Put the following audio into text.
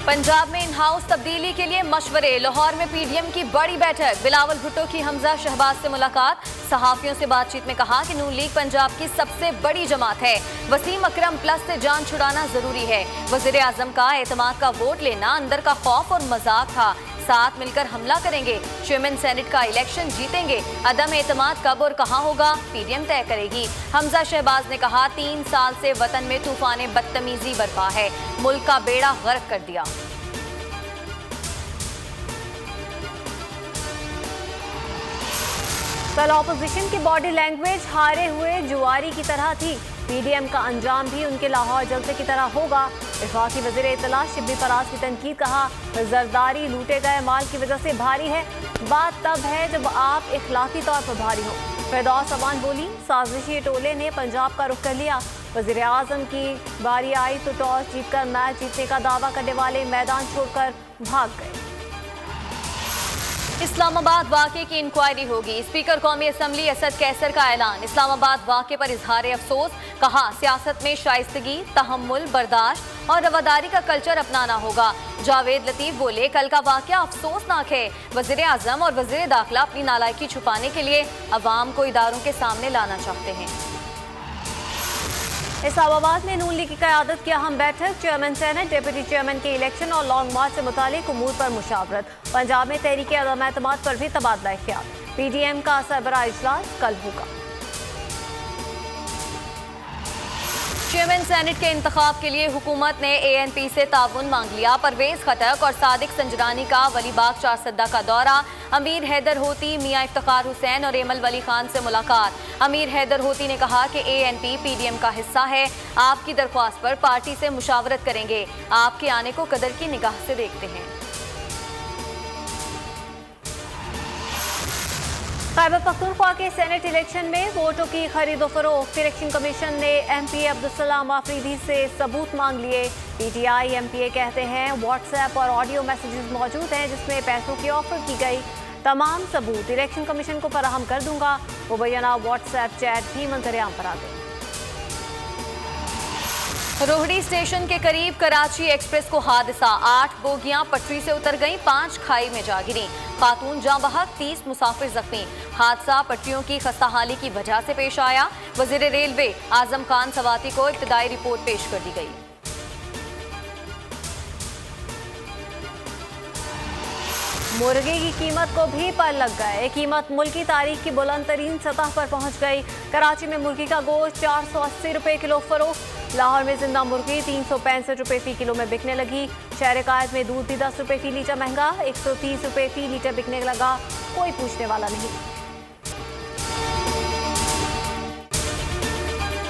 पंजाब में in house तब्दीली के लिए मशवरे। लाहौर में पीडीएम की बड़ी बैठक। बिलावल भुट्टो की हमजा शहबाज से मुलाकात। सहाफियों से बातचीत में कहा कि नून लीग पंजाब की सबसे बड़ी जमात है। वसीम अकरम प्लस से जान छुड़ाना जरूरी है। वजीर आजम का एतमाद का वोट लेना अंदर का खौफ और मजाक था। साथ मिलकर हमला करेंगे। चेयरमैन सेनेट का इलेक्शन जीतेंगे। अदम एतमाद कब और कहां होगा पीडीएम तय करेगी। हमजा शहबाज ने कहा 3 साल से वतन में तूफान बदतमीजी बरपा है। मुल्क का बेड़ा गर्क कर दिया। कल ऑपोजिशन की बॉडी लैंग्वेज हारे हुए जुआरी की तरह थी। पीडीएम का अंजाम भी उनके लाहौर जलसे की तरह होगा। वफाकी वज़ीर इत्तला शिब्बी फराज की तनकीद। कहा जरदारी लूटे गए माल की वजह से भारी है। बात तब है जब आप इखलाकी तौर पर भारी हो। फिरदौस अवान बोली साजिशी टोले ने पंजाब का रुख कर लिया। वज़ीर आज़म की बारी आई तो टॉस जीतकर मैच जीतने का दावा करने वाले मैदान छोड़कर भाग गए। इस्लामाबाद वाक़े की इंक्वायरी होगी। स्पीकर कौमी असम्बली असद कैसर का ऐलान। इस्लामाबाद वाक़े पर इजहार अफसोस। कहा सियासत में शाइस्तगी, तहम्मुल, बर्दाश्त और रवादारी का कल्चर अपनाना होगा। जावेद लतीफ बोले कल का वाक़या अफसोसनाक है। वज़ीर आज़म और वज़ीर दाखिला अपनी नालायकी छुपाने के लिए अवाम को इदारों के सामने लाना चाहते हैं। इस्लामाबाद में नून लीग की क़यादत की अहम बैठक। चेयरमैन सेनेट, डिप्टी चेयरमैन के इलेक्शन और लॉन्ग मार्च से मुतालिक उमूर पर मुशावरत। पंजाब में तहरीक अदम एतमाद पर भी तबादला ख्याल। पीडीएम का सरबराह इजलास कल होगा। चेयरमैन सेनेट के इंतखाब के लिए हुकूमत ने एएनपी से ताउन मांग लिया। परवेज खटक और सादिक संजरानी का वलीबाग चारसद्दा का दौरा। अमीर हैदर होती, मियां इफ्तिखार हुसैन और एमल वली खान से मुलाकात। अमीर हैदर होती ने कहा कि एएनपी पीडीएम का हिस्सा है। आपकी दरख्वास्त पर पार्टी से मुशावरत करेंगे। आपके आने को कदर की निगाह से देखते हैं। खैबर पख्तूनख्वा के सेनेट इलेक्शन में वोटों की खरीदो फरोख्त। इलेक्शन कमीशन ने एमपी अब्दुलसलाम आफरीदी से सबूत मांग लिए। पीटीआई एमपीए कहते हैं व्हाट्सएप और ऑडियो मैसेजेस मौजूद हैं जिसमें पैसों की ऑफर की गई। तमाम सबूत इलेक्शन कमीशन को फराहम कर दूंगा। मुबैना व्हाट्सएप चैट भी मंजर-ए-आम पर आ गए। रोहड़ी स्टेशन के करीब कराची एक्सप्रेस को हादसा। 8 बोगियां पटरी से उतर गईं, 5 खाई में जा गिरी। खातून जाँ बहक, 30 मुसाफिर जख्मी। हादसा पटरियों की खस्ताहाली की वजह से पेश आया। वजीर रेलवे आजम खान सवाती को इब्तदाई रिपोर्ट पेश कर दी गई। मुर्गे की कीमत को भी पर लग गए। कीमत मुल्की तारीख की बुलंद तरीन सतह पर पहुंच गई। कराची में मुर्गी का गोश्त 480 रुपए किलो फरोख्त। लाहौर में जिंदा मुर्गी 365 रुपए फी किलो में बिकने लगी। शहर कायद में दूध भी 10 रुपए फी लीटर महंगा, 130 रुपए फी लीटर बिकने लगा। कोई पूछने वाला नहीं।